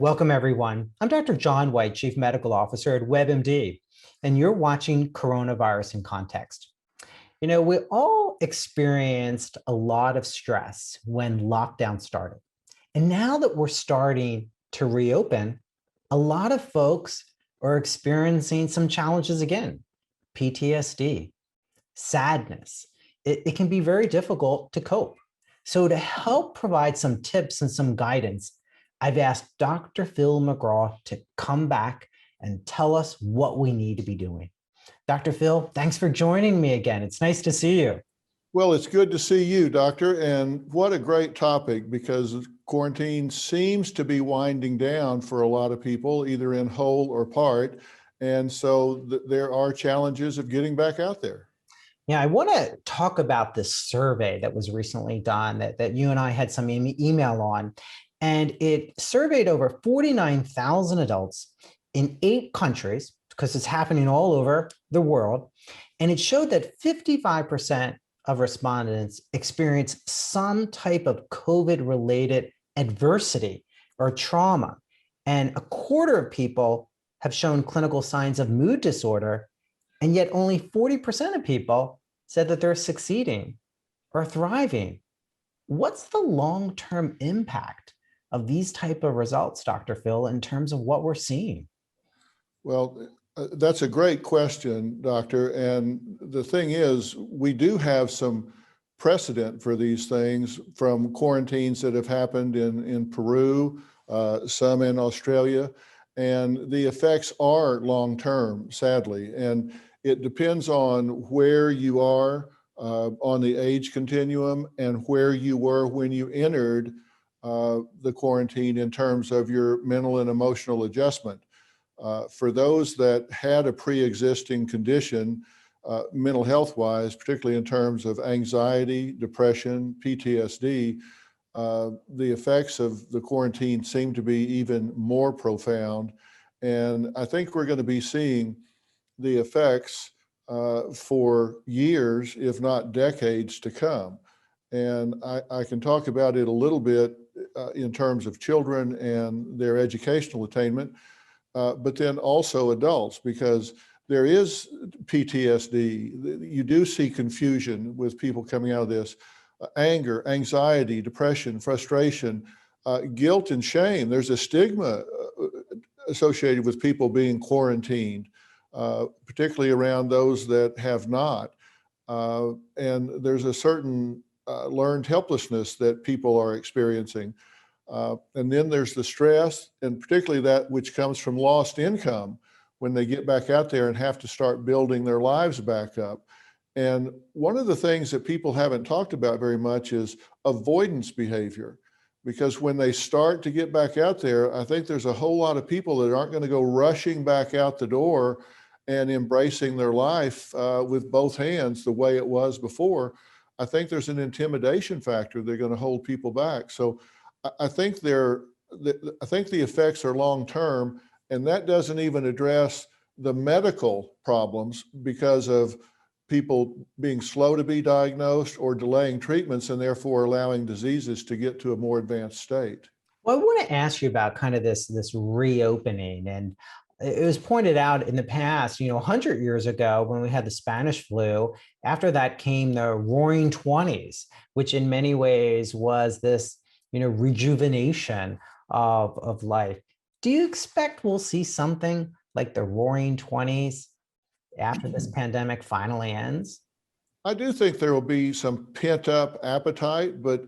Welcome, everyone. I'm Dr. John Whyte, Chief Medical Officer at WebMD, and you're watching Coronavirus in Context. You know, we all experienced a lot of stress when lockdown started. And now that we're starting to reopen, a lot of folks are experiencing some challenges again. PTSD, sadness. It can be very difficult to cope. So to help provide some tips and some guidance, I've asked Dr. Phil McGraw to come back and tell us what we need to be doing. Dr. Phil, thanks for joining me again. It's nice to see you. Well, it's good to see you, Doctor. And what a great topic, because quarantine seems to be winding down for a lot of people, either in whole or part. And so there are challenges of getting back out there. Yeah, I want to talk about this survey that was recently done that you and I had some email on. And it surveyed over 49,000 adults in 8 countries, because it's happening all over the world. And it showed that 55% of respondents experienced some type of COVID-related adversity or trauma. And a quarter of people have shown clinical signs of mood disorder. And yet only 40% of people said that they're succeeding or thriving. What's the long-term impact of these type of results, Dr. Phil, in terms of what we're seeing? Well, that's a great question, Doctor. And the thing is, we do have some precedent for these things from quarantines that have happened in Peru, some in Australia, and the effects are long-term, sadly. And it depends on where you are on the age continuum and where you were when you entered the quarantine in terms of your mental and emotional adjustment. For those that had a pre-existing condition, mental health-wise, particularly in terms of anxiety, depression, PTSD, the effects of the quarantine seem to be even more profound. And I think we're going to be seeing the effects for years, if not decades to come. And I can talk about it a little bit in terms of children and their educational attainment, but then also adults, because there is PTSD. You do see confusion with people coming out of this, anger, anxiety, depression, frustration, guilt and shame. There's a stigma associated with people being quarantined, particularly around those that have not. And there's a certain learned helplessness that people are experiencing. And then there's the stress, and particularly that which comes from lost income when they get back out there and have to start building their lives back up. And one of the things that people haven't talked about very much is avoidance behavior, because when they start to get back out there, I think there's a whole lot of people that aren't going to go rushing back out the door and embracing their life with both hands the way it was before. I think there's an intimidation factor. They're going to hold people back. So I think the effects are long-term, and that doesn't even address the medical problems because of people being slow to be diagnosed or delaying treatments and therefore allowing diseases to get to a more advanced state. Well, I want to ask you about kind of this reopening. And it was pointed out in the past, 100 years ago when we had the Spanish flu. After that came the Roaring 20s, which in many ways was this, rejuvenation of life. Do you expect we'll see something like the Roaring 20s after this pandemic finally ends? I do think there will be some pent-up appetite, but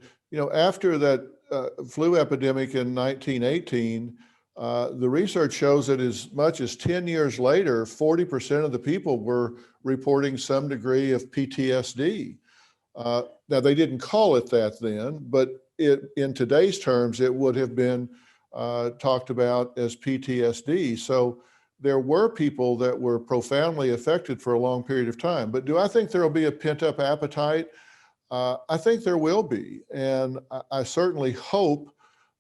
after that flu epidemic in 1918, the research shows that as much as 10 years later, 40% of the people were reporting some degree of PTSD. Now, they didn't call it that then, but in today's terms, it would have been talked about as PTSD. So there were people that were profoundly affected for a long period of time. But do I think there will be a pent-up appetite? I think there will be. And I certainly hope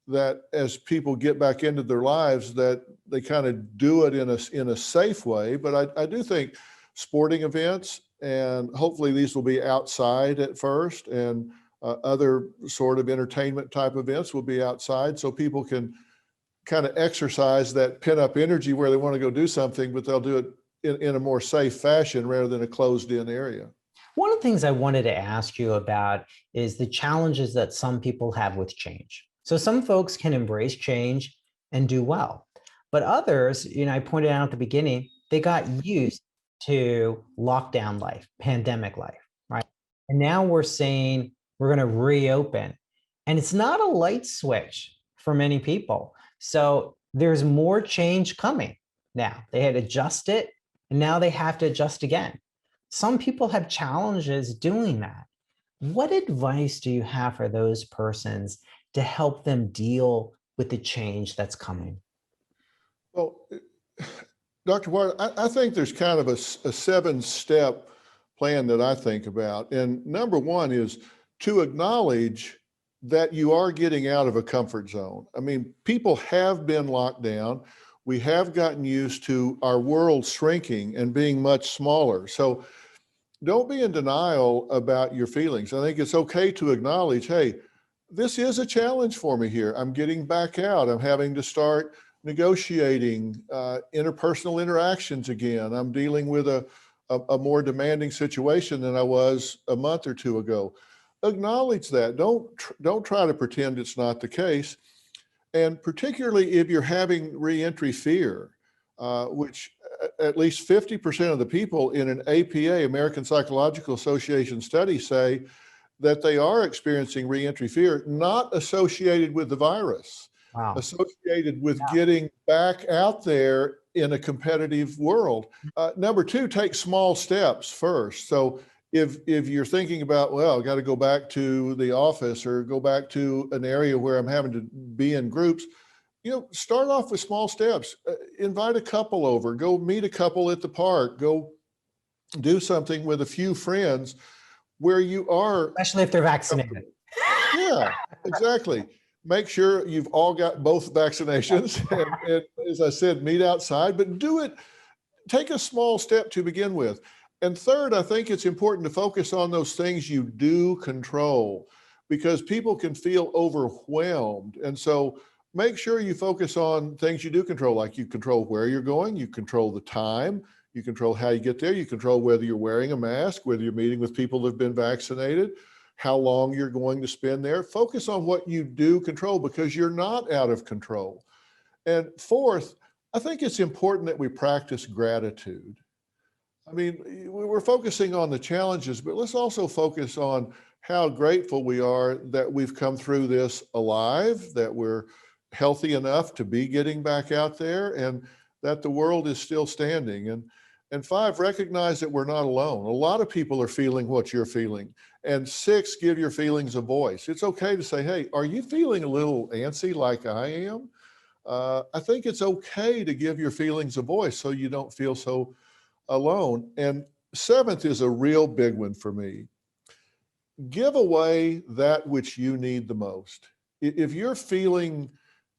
that as people get back into their lives, that they kind of do it in a safe way. But I do think sporting events, and hopefully these will be outside at first, and other sort of entertainment type events will be outside, so people can kind of exercise that pent up energy where they want to go do something, but they'll do it in a more safe fashion rather than a closed in area. One of the things I wanted to ask you about is the challenges that some people have with change. So some folks can embrace change and do well, but others, I pointed out at the beginning, they got used to lockdown life, pandemic life, right? And now we're saying we're going to reopen, and it's not a light switch for many people. So there's more change coming now. They had adjusted, and now they have to adjust again. Some people have challenges doing that. What advice do you have for those persons to help them deal with the change that's coming? Well, Dr. Whyte, I think there's kind of a 7-step plan that I think about. And number one is to acknowledge that you are getting out of a comfort zone. I mean, people have been locked down. We have gotten used to our world shrinking and being much smaller. So don't be in denial about your feelings. I think it's okay to acknowledge, hey, this is a challenge for me here. I'm getting back out. I'm having to start negotiating interpersonal interactions again. I'm dealing with a more demanding situation than I was a month or two ago. Acknowledge that. Don't try to pretend it's not the case. And particularly if you're having reentry fear, which at least 50% of the people in an APA, American Psychological Association study, say that they are experiencing reentry fear, not associated with the virus, Wow. associated with getting back out there in a competitive world. Number two, take small steps first. So if you're thinking about, well, I got to go back to the office or go back to an area where I'm having to be in groups, start off with small steps. Invite a couple over, go meet a couple at the park, go do something with a few friends where you are. Especially if they're vaccinated. Yeah, exactly. Make sure you've all got both vaccinations. And as I said, meet outside, but do it, take a small step to begin with. And third, I think it's important to focus on those things you do control, because people can feel overwhelmed. And so make sure you focus on things you do control, like you control where you're going, you control the time, you control how you get there, you control whether you're wearing a mask, whether you're meeting with people that have been vaccinated, how long you're going to spend there. Focus on what you do control, because you're not out of control. And fourth, I think it's important that we practice gratitude. I mean, we're focusing on the challenges, but let's also focus on how grateful we are that we've come through this alive, that we're healthy enough to be getting back out there, and that the world is still standing. And five, recognize that we're not alone. A lot of people are feeling what you're feeling. And six, give your feelings a voice. It's okay to say, hey, are you feeling a little antsy like I am? I think it's okay to give your feelings a voice so you don't feel so alone. And seventh is a real big one for me. Give away that which you need the most. If you're feeling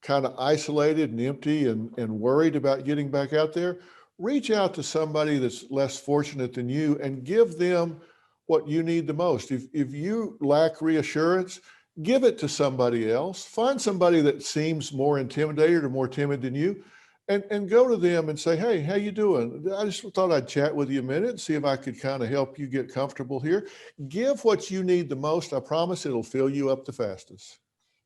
kind of isolated and empty and worried about getting back out there, reach out to somebody that's less fortunate than you and give them what you need the most. If you lack reassurance, give it to somebody else. Find somebody that seems more intimidated or more timid than you, and go to them and say, hey, how you doing? I just thought I'd chat with you a minute and see if I could kind of help you get comfortable here. Give what you need the most. I promise it'll fill you up the fastest.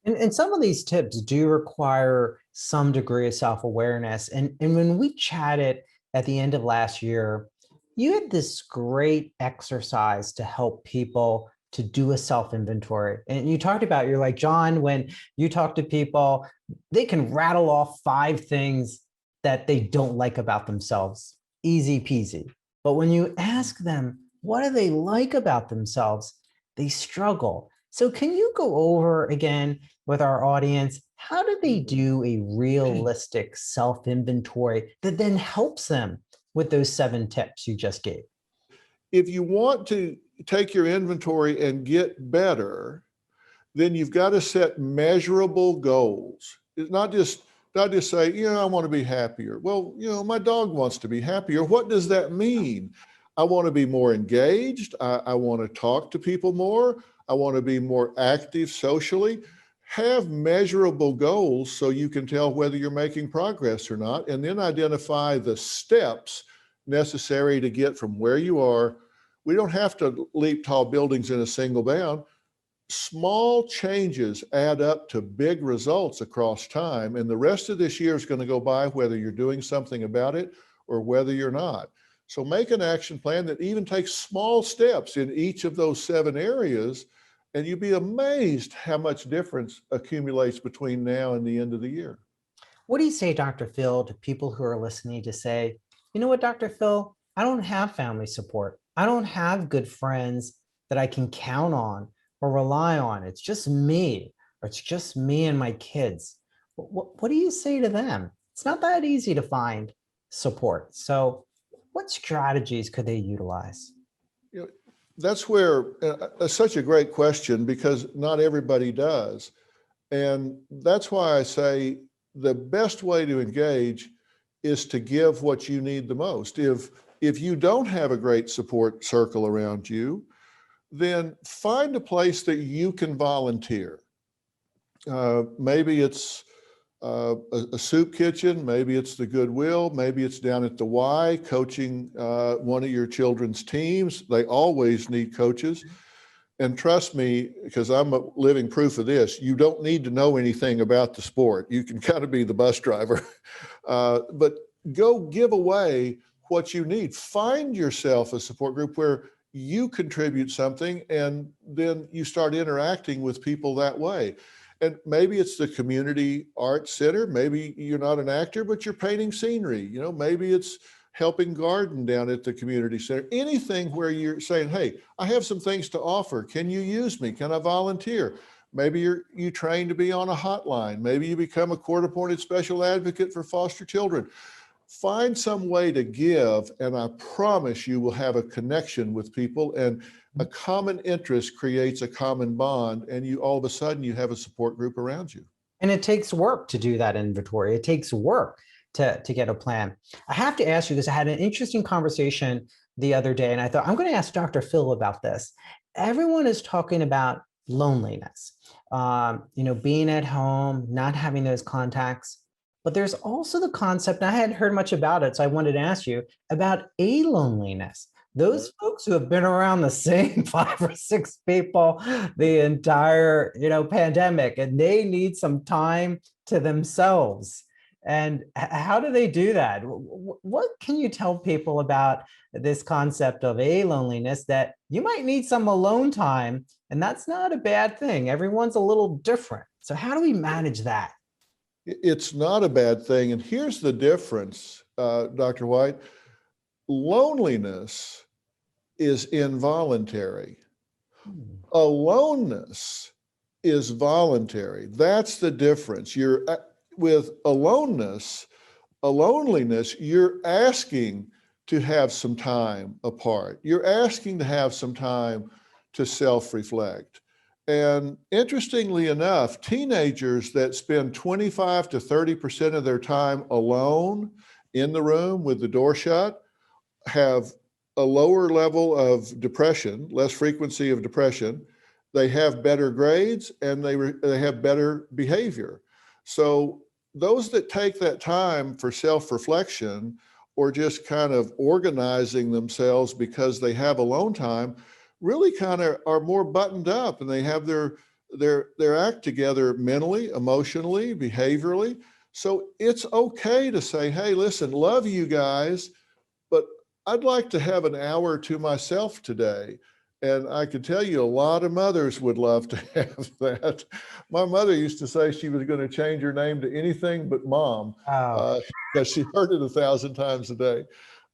And some of these tips do require some degree of self-awareness. And when we chatted at the end of last year, you had this great exercise to help people to do a self-inventory. And you talked about, you're like, John, when you talk to people, they can rattle off 5 things that they don't like about themselves. Easy peasy. But when you ask them, what do they like about themselves? They struggle. So can you go over again with our audience, how do they do a realistic self-inventory that then helps them with those 7 tips you just gave? If you want to take your inventory and get better, then you've got to set measurable goals. It's not just say, I want to be happier. Well, my dog wants to be happier. What does that mean? I want to be more engaged. I want to talk to people more. I want to be more active socially. have measurable goals so you can tell whether you're making progress or not, and then identify the steps necessary to get from where you are. We don't have to leap tall buildings in a single bound. Small changes add up to big results across time, and the rest of this year is going to go by whether you're doing something about it or whether you're not. So make an action plan that even takes small steps in each of those 7 areas, and you'd be amazed how much difference accumulates between now and the end of the year. What do you say, Dr. Phil, to people who are listening to say, you know what, Dr. Phil, I don't have family support. I don't have good friends that I can count on or rely on. It's just me, or it's just me and my kids. What do you say to them? It's not that easy to find support. So what strategies could they utilize? You know, that's where such a great question, because not everybody does. And that's why I say the best way to engage is to give what you need the most. If you don't have a great support circle around you, then find a place that you can volunteer. Maybe it's a soup kitchen, maybe it's the Goodwill, maybe it's down at the Y coaching one of your children's teams. They always need coaches. And trust me, because I'm a living proof of this, you don't need to know anything about the sport. You can kind of be the bus driver, but go give away what you need. Find yourself a support group where you contribute something, and then you start interacting with people that way. And maybe it's the community arts center. Maybe you're not an actor, but you're painting scenery. You know, maybe it's helping garden down at the community center. Anything where you're saying, hey, I have some things to offer. Can you use me? Can I volunteer? Maybe you train to be on a hotline. Maybe you become a court-appointed special advocate for foster children. Find some way to give, and I promise you will have a connection with people, and a common interest creates a common bond, and you all of a sudden you have a support group around you. And it takes work to do that inventory. It takes work to get a plan. I have to ask you, because I had an interesting conversation the other day, and I thought I'm going to ask Dr. Phil about this. Everyone is talking about loneliness, being at home, not having those contacts. But there's also the concept, and I hadn't heard much about it, so I wanted to ask you about loneliness. Those folks who have been around the same 5 or 6 people the entire, pandemic, and they need some time to themselves. And how do they do that? What can you tell people about this concept of loneliness, that you might need some alone time, and that's not a bad thing. Everyone's a little different. So how do we manage that? It's not a bad thing. And here's the difference, Dr. Whyte. Loneliness is involuntary. Aloneness is voluntary. That's the difference. You're with loneliness, you're asking to have some time apart. You're asking to have some time to self-reflect. And interestingly enough, teenagers that spend 25 to 30% of their time alone in the room with the door shut have a lower level of depression, less frequency of depression. They have better grades, and they have better behavior. So those that take that time for self-reflection, or just kind of organizing themselves because they have alone time, really kind of are more buttoned up, and they have their act together mentally, emotionally, behaviorally. So it's okay to say, hey, listen, love you guys, but I'd like to have an hour to myself today. And I can tell you a lot of mothers would love to have that. My mother used to say she was going to change her name to anything but mom, Oh, because she heard it 1,000 times a day.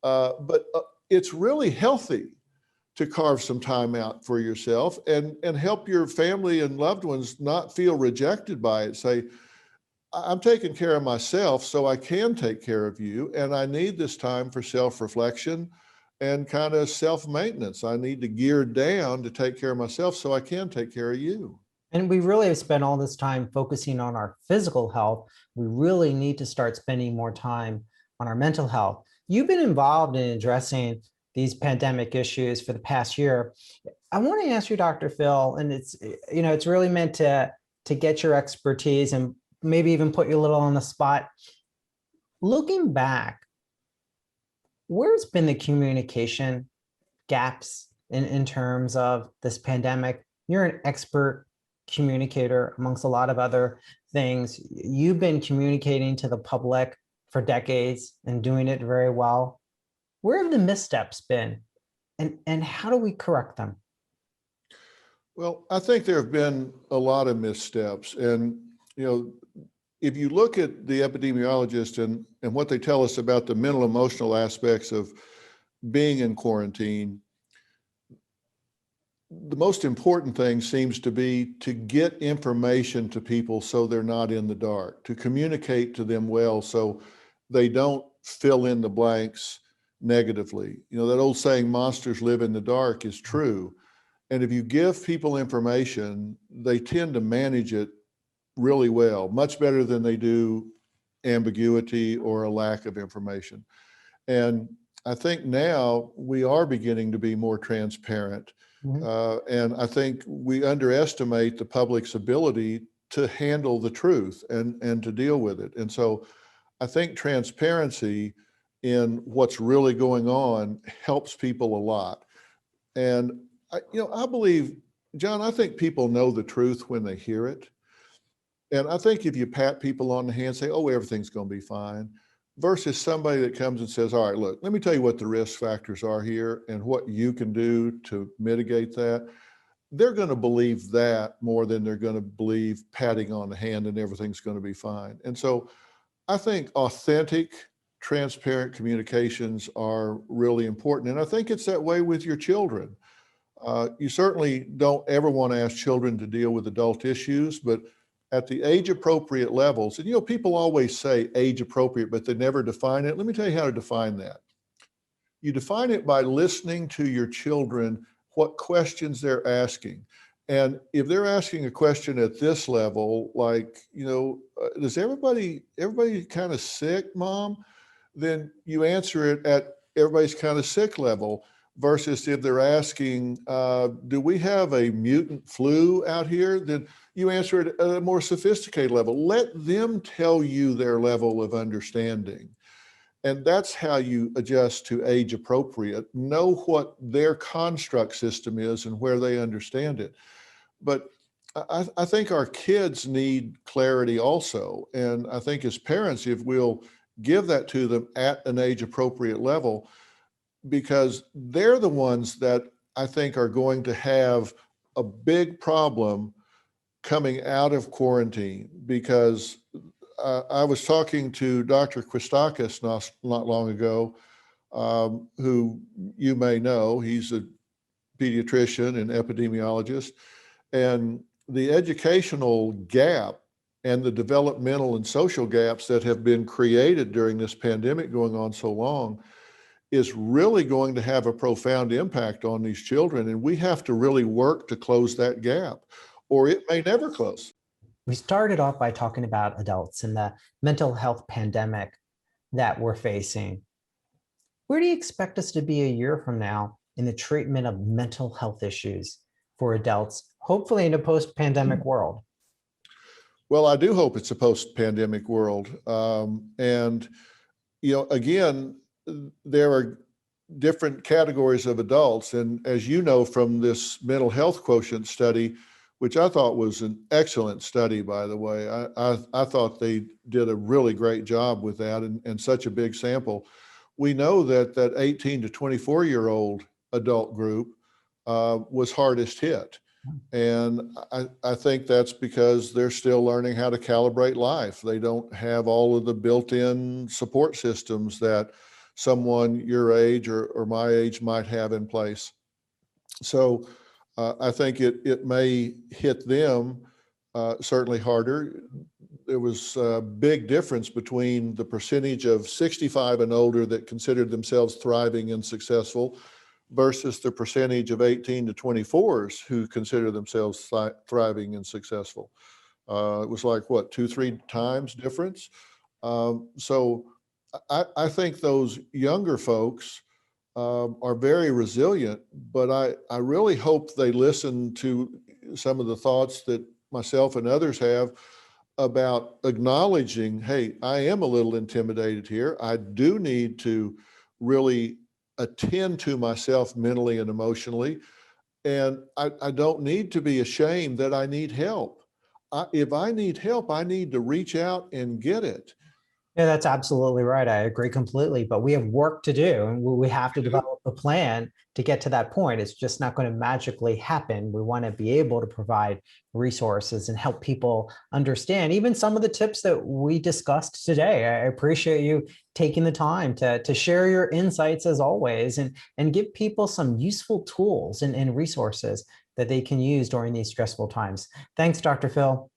But it's really healthy to carve some time out for yourself, and help your family and loved ones not feel rejected by it. Say, I'm taking care of myself so I can take care of you, and I need this time for self-reflection and kind of self-maintenance. I need to gear down to take care of myself so I can take care of you. and we really have spent all this time focusing on our physical health. We really need to start spending more time on our mental health. You've been involved in addressing these pandemic issues for the past year. I want to ask you, Dr. Phil, and it's really meant to to get your expertise and maybe even put you a little on the spot. Looking back, where's been the communication gaps in terms of this pandemic? You're an expert communicator amongst a lot of other things. You've been communicating to the public for decades and doing it very well. Where have the missteps been, and how do we correct them? Well, I think there have been a lot of missteps. And, if you look at the epidemiologists and what they tell us about the mental emotional aspects of being in quarantine, the most important thing seems to be to get information to people so they're not in the dark, to communicate to them well so they don't fill in the blanks negatively. That old saying, monsters live in the dark, is true. And if you give people information, they tend to manage it really well, much better than they do ambiguity or a lack of information. And I think now we are beginning to be more transparent. And I think we underestimate the public's ability to handle the truth and to deal with it. And so I think transparency in what's really going on helps people a lot. And I believe, John, I think people know the truth when they hear it. And I think if you pat people on the hand, say, oh, everything's going to be fine, versus somebody that comes and says, all right, look, let me tell you what the risk factors are here and what you can do to mitigate that. They're going to believe that more than they're going to believe patting on the hand and everything's going to be fine. And so I think authentic, transparent communications are really important. And I think it's that way with your children. You certainly don't ever want to ask children to deal with adult issues, but at the age appropriate levels, and people always say age appropriate, but they never define it. Let me tell you how to define that. You define it by listening to your children, what questions they're asking. And if they're asking a question at this level, like, does everybody kind of sick, Mom? Then you answer it at everybody's kind of sick level. Versus if they're asking, do we have a mutant flu out here? Then you answer it at a more sophisticated level. Let them tell you their level of understanding. And that's how you adjust to age appropriate. Know what their construct system is and where they understand it. But I think our kids need clarity also. And I think as parents, if we'll give that to them at an age appropriate level, because they're the ones that I think are going to have a big problem coming out of quarantine. Because I was talking to Dr. Christakis not long ago, who you may know. He's a pediatrician and epidemiologist. And the educational gap and the developmental and social gaps that have been created during this pandemic going on so long is really going to have a profound impact on these children. And we have to really work to close that gap, or it may never close. We started off by talking about adults and the mental health pandemic that we're facing. Where do you expect us to be a year from now in the treatment of mental health issues for adults, hopefully in a post-pandemic world? Well, I do hope it's a post-pandemic world. Again, there are different categories of adults. And as you know from this mental health quotient study, which I thought was an excellent study, by the way, I thought they did a really great job with that and such a big sample. We know that 18 to 24-year-old adult group was hardest hit. And I think that's because they're still learning how to calibrate life. They don't have all of the built-in support systems that someone your age or my age might have in place. So I think it may hit them certainly harder. There was a big difference between the percentage of 65 and older that considered themselves thriving and successful versus the percentage of 18 to 24s who consider themselves thriving and successful. It was like, what, 2-3 times difference? So I think those younger folks are very resilient, but I really hope they listen to some of the thoughts that myself and others have about acknowledging, hey, I am a little intimidated here. I do need to really attend to myself mentally and emotionally. And I don't need to be ashamed that I need help. If I need help, I need to reach out and get it. Yeah, that's absolutely right. I agree completely. But we have work to do, and we have to develop a plan to get to that point. It's just not going to magically happen. We want to be able to provide resources and help people understand even some of the tips that we discussed today. I appreciate you taking the time to share your insights as always, and give people some useful tools and resources that they can use during these stressful times. Thanks, Dr. Phil.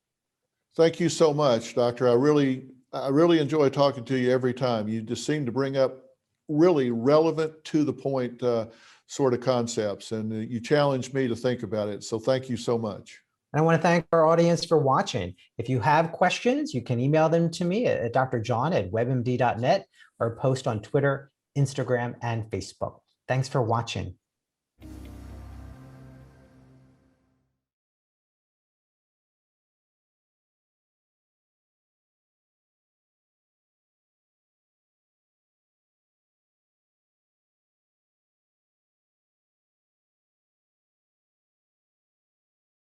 Thank you so much, Doctor. I really enjoy talking to you every time. You just seem to bring up really relevant, to the point sort of concepts, and you challenge me to think about it. So thank you so much. And I want to thank our audience for watching. If you have questions, you can email them to me at drjohn@webmd.net or post on Twitter, Instagram, and Facebook. Thanks for watching.